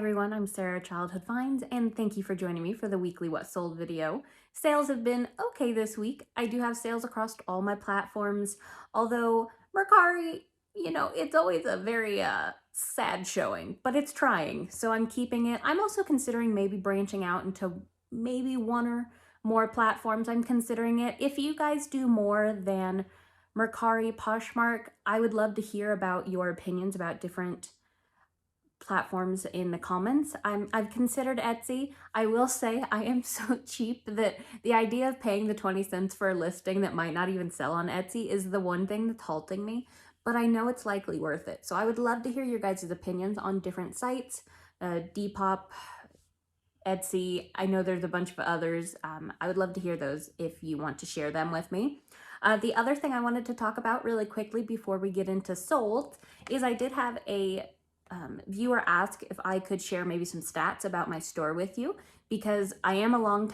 everyone, I'm Sarah Childhood Finds, and thank you for joining me for the weekly What Sold video. Sales have been okay this week. I do have sales across all my platforms, although Mercari, it's always a very sad showing, but it's trying, so I'm keeping it. I'm also considering maybe branching out into maybe one or more platforms. I'm considering it. If you guys do more than Mercari, Poshmark, I would love to hear about your opinions about different platforms in the comments. I've considered Etsy. I will say I am so cheap that the idea of paying the 20 cents for a listing that might not even sell on Etsy is the one thing that's halting me, but I know it's likely worth it. So I would love to hear your guys' opinions on different sites, Depop, Etsy. I know there's a bunch of others. I would love to hear those if you want to share them with me. The other thing I wanted to talk about really quickly before we get into sold is I did have a viewer ask if I could share maybe some stats about my store with you, because I am a long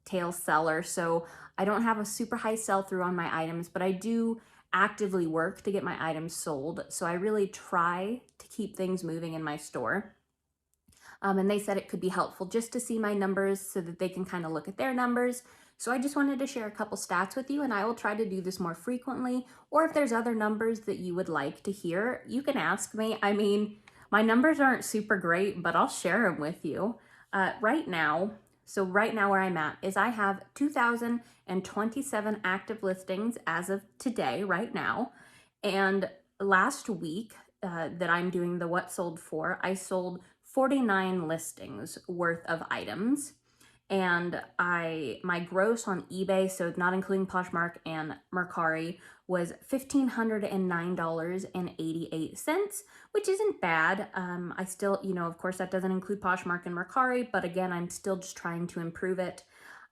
tail seller, so I don't have a super high sell-through on my items, but I do actively work to get my items sold, so I really try to keep things moving in my store. And they said it could be helpful just to see my numbers so that they can kind of look at their numbers. So I just wanted to share a couple stats with you, and I will try to do this more frequently. Or if there's other numbers that you would like to hear, you can ask me. I mean, my numbers aren't super great, but I'll share them with you. Right now where I'm at is I have 2,027 active listings as of today, right now. And last week that I'm doing the What Sold for, I sold 49 listings worth of items. And my gross on eBay, so not including Poshmark and Mercari, was $1,509.88, which isn't bad. I still, of course that doesn't include Poshmark and Mercari, but again, I'm still just trying to improve it.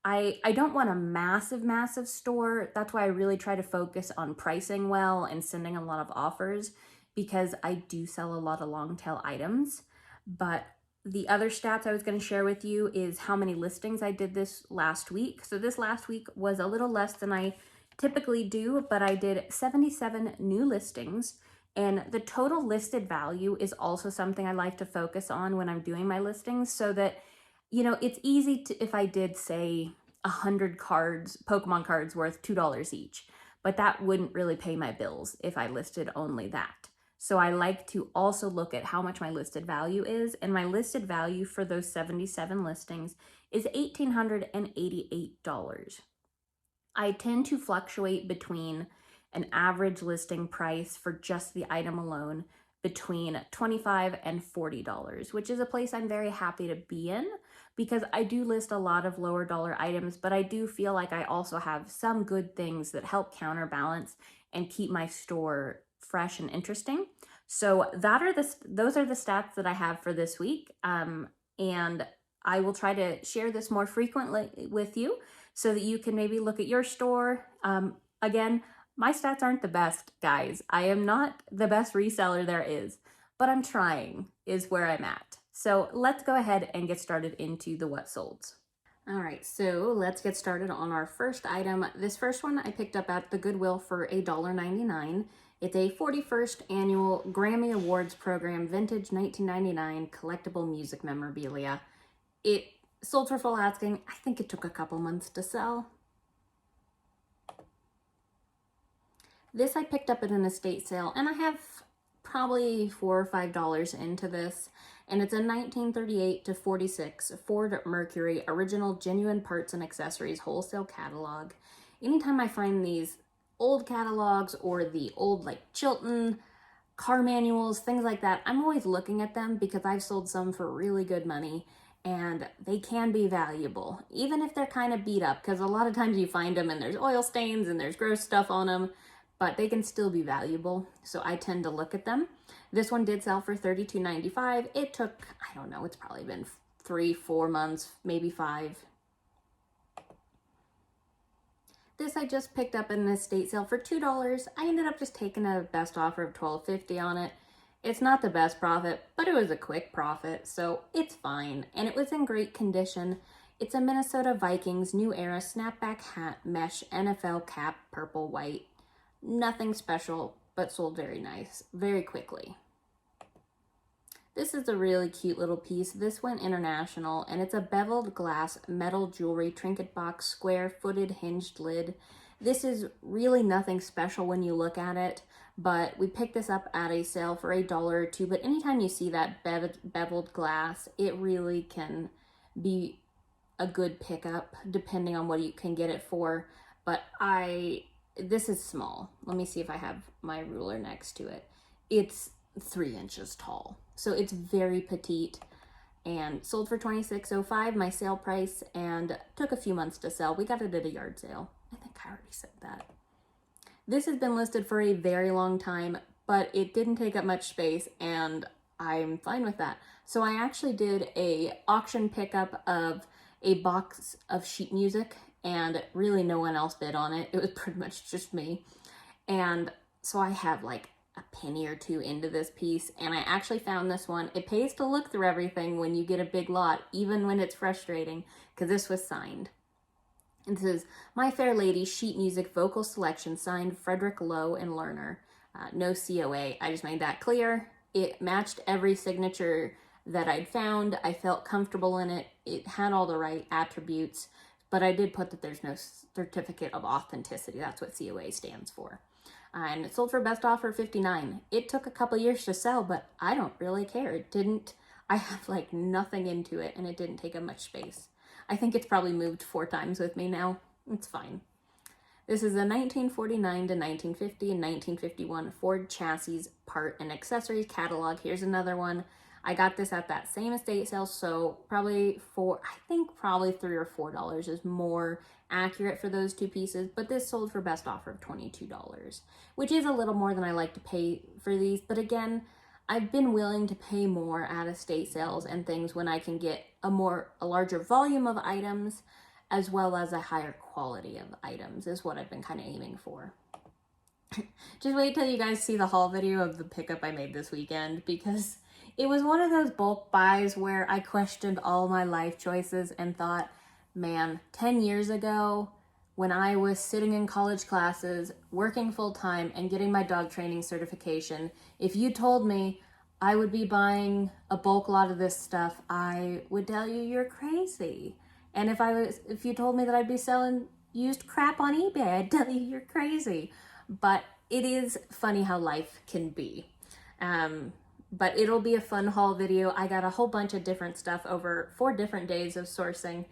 I don't want a massive store. That's why I really try to focus on pricing well and sending a lot of offers, because I do sell a lot of long tail items. But the other stats I was going to share with you is how many listings I did this last week. So this last week was a little less than I typically do, but I did 77 new listings. And the total listed value is also something I like to focus on when I'm doing my listings, so that, it's easy to, if I did say 100 cards, Pokemon cards worth $2 each, but that wouldn't really pay my bills if I listed only that. So I like to also look at how much my listed value is, and my listed value for those 77 listings is $1,888. I tend to fluctuate between an average listing price for just the item alone between $25 and $40, which is a place I'm very happy to be in, because I do list a lot of lower dollar items, but I do feel like I also have some good things that help counterbalance and keep my store fresh and interesting. So those are the stats that I have for this week. And I will try to share this more frequently with you so that you can maybe look at your store. Again, my stats aren't the best, guys. I am not the best reseller there is, but I'm trying is where I'm at. So let's go ahead and get started into the What Solds. All right, so let's get started on our first item. This first one I picked up at the Goodwill for $1.99. It's a 41st annual Grammy Awards program, vintage 1999 collectible music memorabilia. It sold for full asking. I think it took a couple months to sell. This I picked up at an estate sale, and I have probably $4 or $5 into this. And it's a 1938 to 46 Ford Mercury original genuine parts and accessories wholesale catalog. Anytime I find these old catalogs or the old Chilton car manuals, things like that, I'm always looking at them because I've sold some for really good money, and they can be valuable, even if they're kind of beat up, because a lot of times you find them and there's oil stains and there's gross stuff on them, but they can still be valuable, so I tend to look at them. This one did sell for $32.95. It took, I don't know, it's probably been 3-4 months, maybe 5. This I just picked up in an estate sale for $2. I ended up just taking a best offer of $12.50 on it. It's not the best profit, but it was a quick profit, so it's fine. And it was in great condition. It's a Minnesota Vikings New Era snapback hat mesh NFL cap, purple, white. Nothing special, but sold very nice, very quickly. This is a really cute little piece. This went international, and it's a beveled glass metal jewelry trinket box, square-footed hinged lid. This is really nothing special when you look at it, but we picked this up at a sale for $1 or $2. But anytime you see that beveled glass, it really can be a good pickup depending on what you can get it for. But this is small. Let me see if I have my ruler next to it. It's 3 inches tall, so it's very petite, and sold for $26.05, my sale price, and took a few months to sell. We got it at a yard sale. I think I already said that. This has been listed for a very long time, but it didn't take up much space, and I'm fine with that. So I actually did a auction pickup of a box of sheet music, and really no one else bid on it. It was pretty much just me. And so I have like a penny or two into this piece, and I actually found this one. It pays to look through everything when you get a big lot, even when it's frustrating, because this was signed. And this is My Fair Lady Sheet Music Vocal Selection, signed Frederick Lowe and Lerner. No COA. I just made that clear. It matched every signature that I'd found. I felt comfortable in it. It had all the right attributes, but I did put that there's no certificate of authenticity. That's what COA stands for. And it sold for best offer $59. It took a couple years to sell, but I don't really care. It didn't, I have like nothing into it, and it didn't take up much space. I think it's probably moved 4 times with me now. It's fine. This is a 1949 to 1950 and 1951 Ford chassis part and accessories catalog. Here's another one. I got this at that same estate sale, so probably probably $3 or $4 is more accurate for those 2 pieces, but this sold for best offer of $22, which is a little more than I like to pay for these. But again, I've been willing to pay more at estate sales and things when I can get a larger volume of items, as well as a higher quality of items, is what I've been kind of aiming for. Just wait till you guys see the haul video of the pickup I made this weekend, because it was one of those bulk buys where I questioned all my life choices and thought, man, 10 years ago, when I was sitting in college classes, working full time, and getting my dog training certification, if you told me I would be buying a bulk lot of this stuff, I would tell you you're crazy. And if you told me that I'd be selling used crap on eBay, I'd tell you you're crazy. But it is funny how life can be. But it'll be a fun haul video. I got a whole bunch of different stuff over 4 different days of sourcing,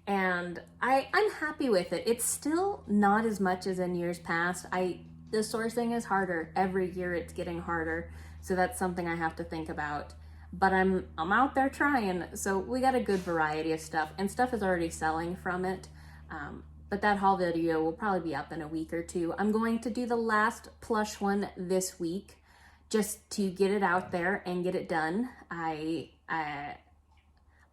and I'm happy with it. It's still not as much as in years past. The sourcing is harder. Every year it's getting harder, so that's something I have to think about. But I'm out there trying, so we got a good variety of stuff, and stuff is already selling from it. But that haul video will probably be up in a week or 2. I'm going to do the last plush one this week, just to get it out there and get it done. I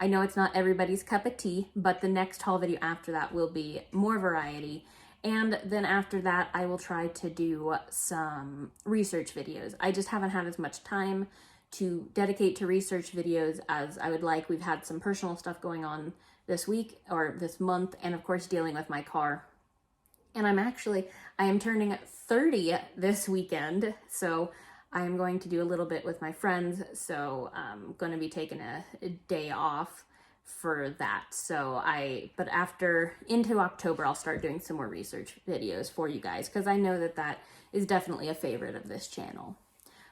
know it's not everybody's cup of tea, but the next haul video after that will be more variety. And then after that, I will try to do some research videos. I just haven't had as much time to dedicate to research videos as I would like. We've had some personal stuff going on this week or this month, and of course dealing with my car. And I am turning 30 this weekend, so I am going to do a little bit with my friends, so I'm going to be taking a day off for that. But into October, I'll start doing some more research videos for you guys, because I know that is definitely a favorite of this channel.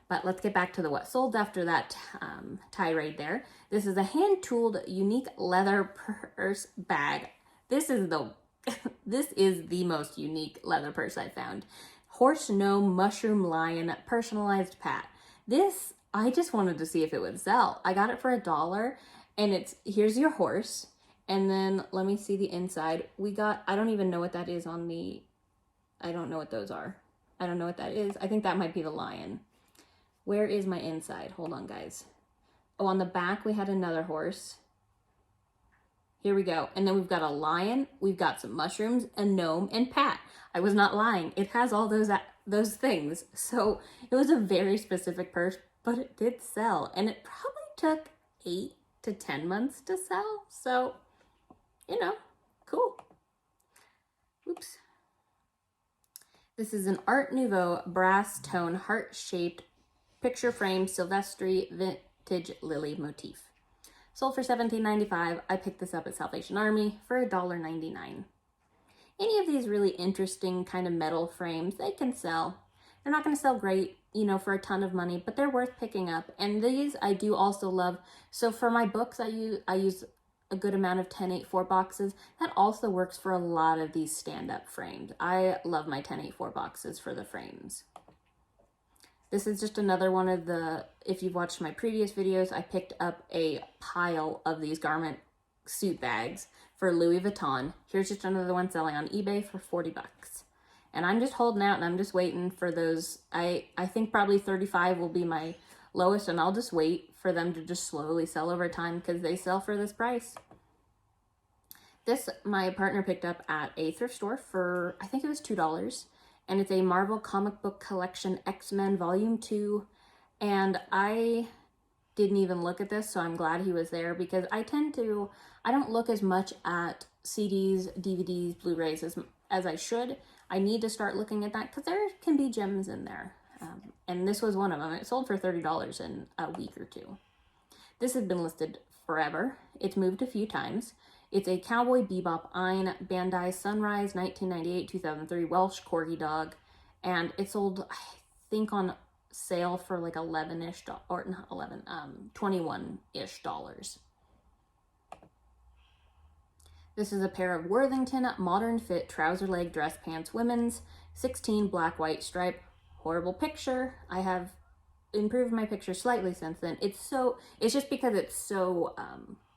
But let's get back to the what sold after that tirade there. This is a hand-tooled unique leather purse bag. This is the most unique leather purse I've found. Horse gnome mushroom lion personalized pat. This, I just wanted to see if it would sell. I got it for $1, and here's your horse, and then let me see the inside. I don't even know what that is I don't know what those are. I don't know what that is. I think that might be the lion. Where is my inside? Hold on, guys. Oh, on the back we had another horse. Here we go. And then we've got a lion, we've got some mushrooms, a gnome, and pat. I was not lying. It has all those things. So it was a very specific purse, but it did sell. And it probably took 8 to 10 months to sell. So, cool. Oops. This is an Art Nouveau brass tone heart-shaped picture frame Silvestri vintage lily motif. Sold for $17.95. I picked this up at Salvation Army for $1.99. Any of these really interesting kind of metal frames, they can sell. They're not going to sell great, you know, for a ton of money, but they're worth picking up. And these I do also love. So for my books, I use a good amount of 1084 boxes. That also works for a lot of these stand-up frames. I love my 1084 boxes for the frames. This is just another one of the, if you've watched my previous videos, I picked up a pile of these garment suit bags for Louis Vuitton. Here's just another one selling on eBay for 40 bucks. And I'm just holding out and I'm just waiting for those. I think probably 35 will be my lowest, and I'll just wait for them to just slowly sell over time because they sell for this price. This my partner picked up at a thrift store for, I think it was $2. And it's a Marvel comic book collection, X-Men Volume 2. And I didn't even look at this, so I'm glad he was there, because I don't look as much at CDs, DVDs, Blu-rays as I should. I need to start looking at that because there can be gems in there. And this was one of them. It sold for $30 in a week or two. This has been listed forever. It's moved a few times. It's a Cowboy Bebop Ein Bandai Sunrise 1998-2003 Welsh Corgi dog. And it sold, I think, on sale for like 11-ish, or not 11, 21-ish dollars. This is a pair of Worthington Modern Fit trouser leg dress pants, women's, 16 black white stripe. Horrible picture. I have improved my picture slightly since then. It's just because it's so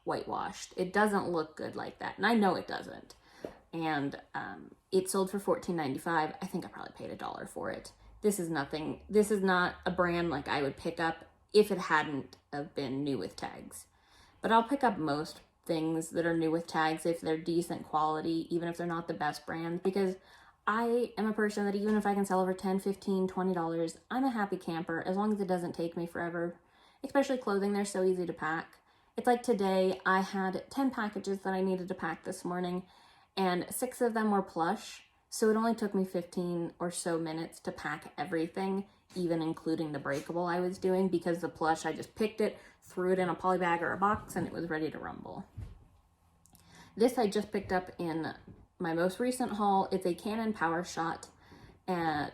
whitewashed. It doesn't look good like that, and I know it doesn't. And it sold for $14.95. I think I probably paid $1 for it. This is nothing. This is not a brand like I would pick up if it hadn't have been new with tags. But I'll pick up most things that are new with tags if they're decent quality, even if they're not the best brand, because I am a person that even if I can sell over $10, $15, $20, I'm a happy camper as long as it doesn't take me forever. Especially clothing, they're so easy to pack. It's like today, I had 10 packages that I needed to pack this morning, and 6 of them were plush, so it only took me 15 or so minutes to pack everything, even including the breakable I was doing, because the plush, I just picked it, threw it in a poly bag or a box, and it was ready to rumble. This I just picked up in my most recent haul. It's a Canon PowerShot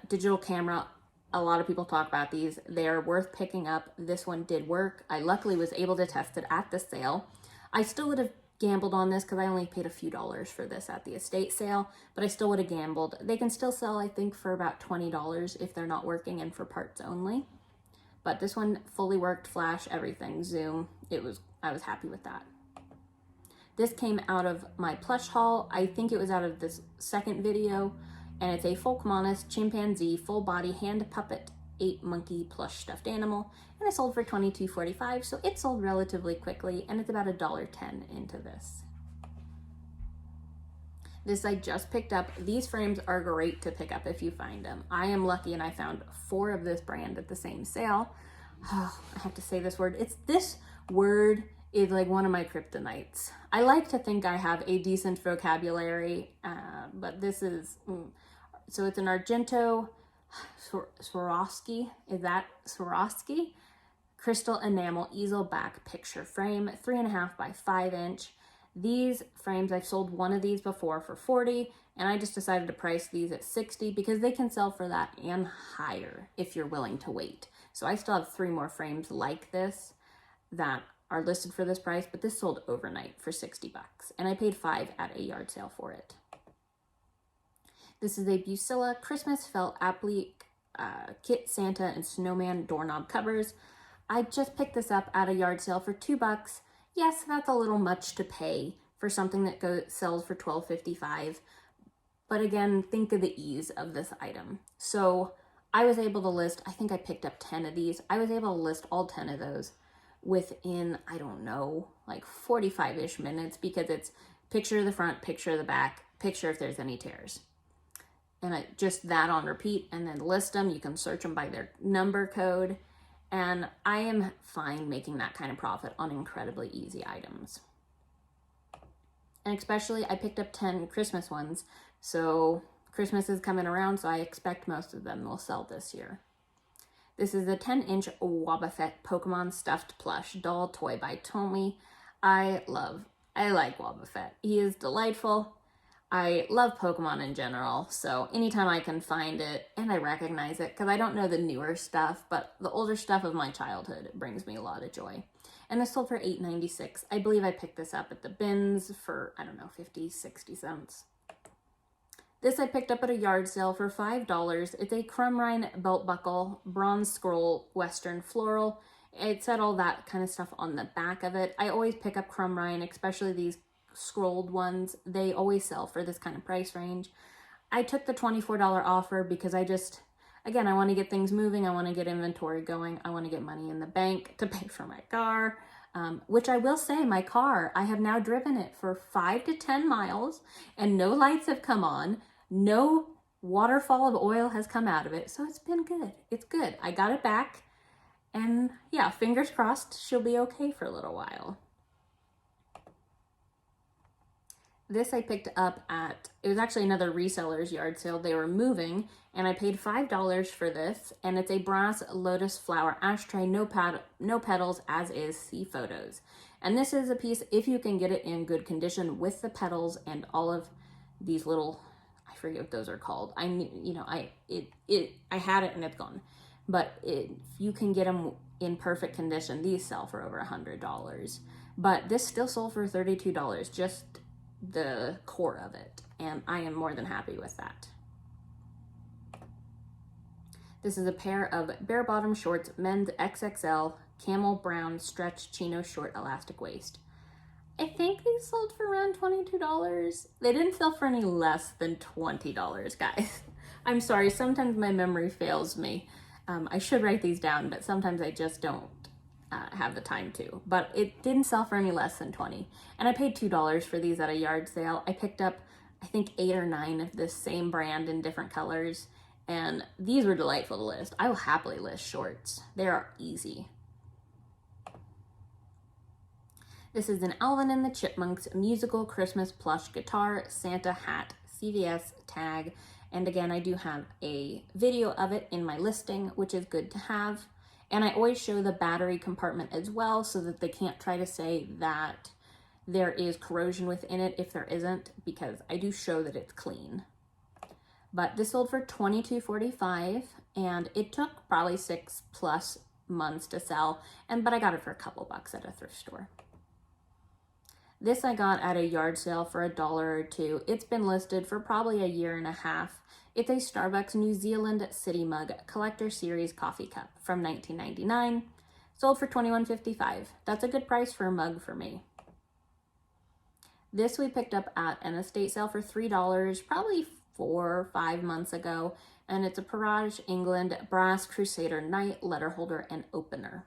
digital camera. A lot of people talk about these. They are worth picking up. This one did work. I luckily was able to test it at the sale. I still would have gambled on this because I only paid a few dollars for this at the estate sale, but I still would have gambled. They can still sell, I think, for about $20 if they're not working and for parts only. But this one fully worked, flash, everything, zoom. I was happy with that. This came out of my plush haul. I think it was out of this second video. And it's a Folkmanis chimpanzee full body hand puppet 8 monkey plush stuffed animal, and it sold for $22.45, so it sold relatively quickly, and it's about $1.10 into this. This I just picked up. These frames are great to pick up if you find them. I am lucky and I found 4 of this brand at the same sale. Oh, I have to say this word. This word is like one of my kryptonites. I like to think I have a decent vocabulary, but this is... So it's an Argento Swarovski. Is that Swarovski? Crystal enamel easel back picture frame, 3.5 by 5 inch. These frames, I've sold one of these before for $40, and I just decided to price these at $60 because they can sell for that and higher if you're willing to wait. So I still have 3 more frames like this that are listed for this price, but this sold overnight for $60, and I paid $5 at a yard sale for it. This is a Busilla Christmas felt applique kit Santa and snowman doorknob covers. I just picked this up at a yard sale for $2. Yes, that's a little much to pay for something that sells for $12.55. But again, think of the ease of this item. So I was able to list, I think I picked up 10 of these. I was able to list all 10 of those within, I don't know, like 45-ish minutes, because it's picture of the front, picture of the back, picture if there's any tears. And just that on repeat, and then list them. You can search them by their number code. And I am fine making that kind of profit on incredibly easy items. And especially, I picked up 10 Christmas ones. So Christmas is coming around, so I expect most of them will sell this year. This is a 10-inch Wobbuffet Pokemon stuffed plush doll toy by Tomy. I like Wobbuffet. He is delightful. I love Pokemon in general, so anytime I can find it and I recognize it, because I don't know the newer stuff, but the older stuff of my childhood brings me a lot of joy. And this sold for $8.96. I believe I picked this up at the bins for, I don't know, 50, 60 cents. This I picked up at a yard sale for $5. It's a crumb-rind belt buckle, bronze scroll, western floral. It said all that kind of stuff on the back of it. I always pick up crumb-rind, especially these scrolled ones. They always sell for this kind of price range. I took the $24 offer because I want to get things moving. I want to get inventory going. I want to get money in the bank to pay for my car, which I will say, my car, I have now driven it for 5 to 10 miles and no lights have come on. No waterfall of oil has come out of it. So it's been good. It's good. I got it back and yeah, fingers crossed she'll be okay for a little while. This I picked up at, it was actually another reseller's yard sale. They were moving and I paid $5 for this, and it's a brass lotus flower ashtray, no petals, as is, see photos. And this is a piece, if you can get it in good condition with the petals and all of these little, I forget what those are called. I had it and it's gone. But if you can get them in perfect condition, these sell for over $100. But this still sold for $32, just the core of it, and I am more than happy with that. This is a pair of bare bottom shorts, men's XXL, camel brown stretch chino short elastic waist. I think these sold for around $22. They didn't sell for any less than $20, guys. I'm sorry, sometimes my memory fails me. I should write these down, but sometimes I just don't have the time to. But it didn't sell for any less than $20. And I paid $2 for these at a yard sale. I picked up, I think, 8 or 9 of this same brand in different colors. And these were delightful to list. I will happily list shorts. They are easy. This is an Alvin and the Chipmunks musical Christmas plush guitar Santa hat CVS tag. And again, I do have a video of it in my listing, which is good to have. And I always show the battery compartment as well so that they can't try to say that there is corrosion within it if there isn't, because I do show that it's clean. But this sold for $22.45 and it took probably 6+ months to sell, but I got it for a couple bucks at a thrift store. This I got at a yard sale for $1 or $2. It's been listed for probably 1.5 years. It's a Starbucks New Zealand City Mug Collector Series coffee cup from 1999. Sold for $21.55. That's a good price for a mug for me. This we picked up at an estate sale for $3, probably 4 or 5 months ago. And it's a Parage England Brass Crusader Knight letter holder and opener.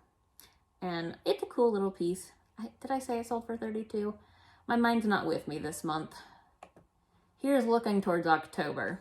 And it's a cool little piece. Did I say I sold for $32? My mind's not with me this month. Here's looking towards October.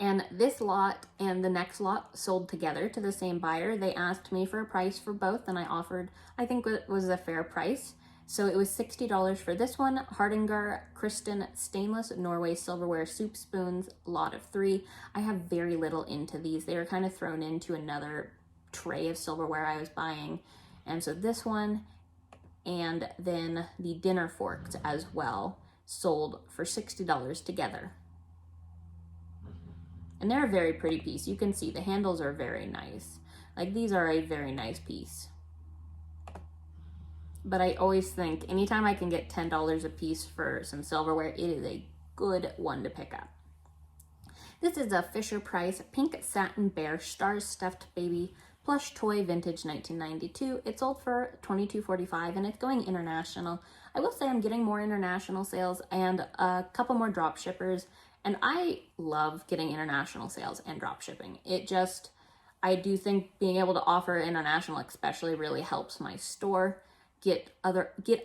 And this lot and the next lot sold together to the same buyer. They asked me for a price for both, and I offered, I think it was a fair price. So it was $60 for this one, Hardinger Kristen stainless Norway silverware soup spoons, lot of 3. I have very little into these. They were kind of thrown into another tray of silverware I was buying. And so this one, and then the dinner forks as well, sold for $60 together. And they're a very pretty piece. You can see the handles are very nice. Like, these are a very nice piece. But I always think anytime I can get $10 a piece for some silverware, it is a good one to pick up. This is a Fisher-Price pink satin bear stars stuffed baby plush toy vintage 1992. It sold for $22.45 and it's going international. I will say I'm getting more international sales and a couple more drop shippers. And I love getting international sales and drop shipping. I do think being able to offer international especially really helps my store get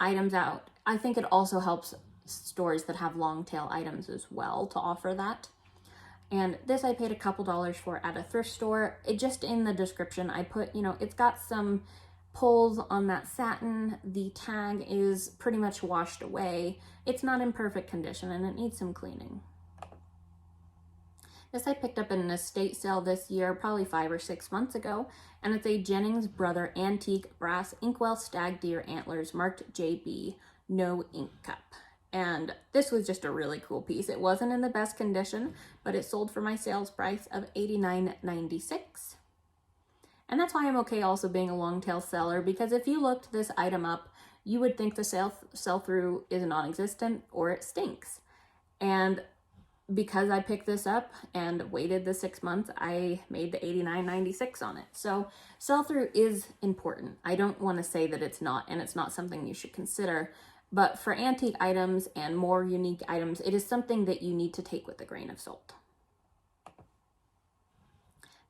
items out. I think it also helps stores that have long tail items as well to offer that. And this I paid a couple dollars for at a thrift store. It just in the description I put, it's got some pulls on that satin. The tag is pretty much washed away. It's not in perfect condition and it needs some cleaning. This I picked up in an estate sale this year, probably 5 or 6 months ago, and it's a Jennings Brother Antique Brass Inkwell Stag Deer Antlers marked JB, no ink cup. And this was just a really cool piece. It wasn't in the best condition, but it sold for my sales price of $89.96. And that's why I'm okay also being a long tail seller, because if you looked this item up, you would think the sell-through is non-existent or it stinks. And because I picked this up and waited the 6 months, I made the $89.96 on it. So sell-through is important. I don't want to say that it's not, and it's not something you should consider. But for antique items and more unique items, it is something that you need to take with a grain of salt.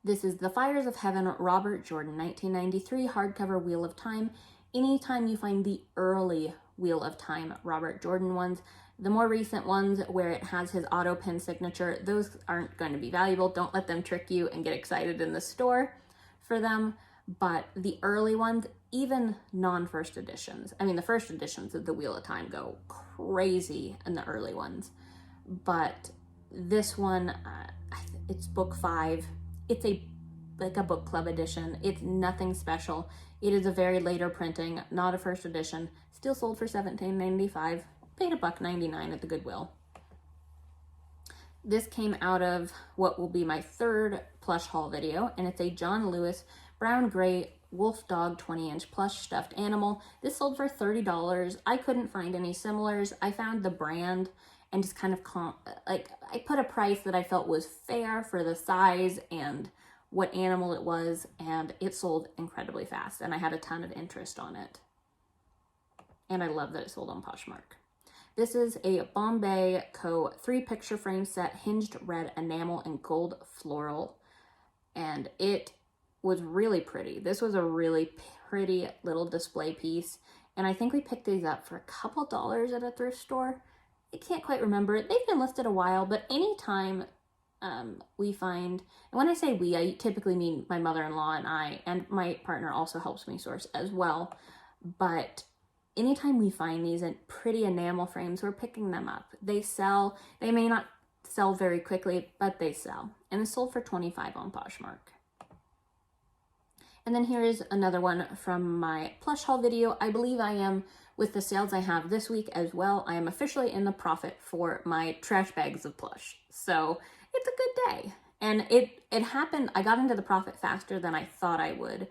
This is The Fires of Heaven, Robert Jordan, 1993, hardcover Wheel of Time. Anytime you find the early Wheel of Time Robert Jordan ones, the more recent ones where it has his auto pen signature, those aren't going to be valuable. Don't let them trick you and get excited in the store for them. But the early ones, even non-first editions, I mean, the first editions of the Wheel of Time go crazy in the early ones. But this one, it's book 5. It's like a book club edition. It's nothing special. It is a very later printing, not a first edition. Still sold for $17.95. Paid $1.99 at the Goodwill. This came out of what will be my 3rd plush haul video, and it's a John Lewis brown gray wolf dog 20-inch plush stuffed animal. This sold for $30. I couldn't find any similars. I found the brand and just kind of I put a price that I felt was fair for the size and what animal it was, and it sold incredibly fast, and I had a ton of interest on it. And I love that it sold on Poshmark. This is a Bombay Co. 3 picture frame set, hinged red enamel and gold floral, and it was really pretty. This was a really pretty little display piece, and I think we picked these up for a couple dollars at a thrift store. I can't quite remember. They've been listed a while, but anytime we find, and when I say we, I typically mean my mother-in-law and I, and my partner also helps me source as well, but anytime we find these in pretty enamel frames, we're picking them up. They sell. They may not sell very quickly, but they sell. And it's sold for $25 on Poshmark. And then here is another one from my plush haul video. I believe I am, with the sales I have this week as well, I am officially in the profit for my trash bags of plush. So it's a good day. And it happened, I got into the profit faster than I thought I would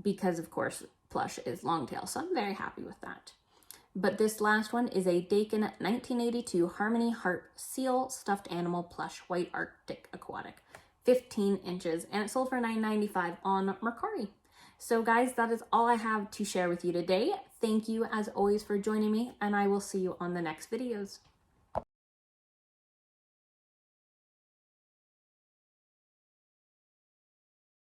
because, of course, plush is long tail. So I'm very happy with that. But this last one is a Dakin 1982 Harmony Harp Seal Stuffed Animal Plush White Arctic Aquatic. 15 inches, and it sold for $9.95 on Mercari. So guys, that is all I have to share with you today. Thank you as always for joining me, and I will see you on the next videos.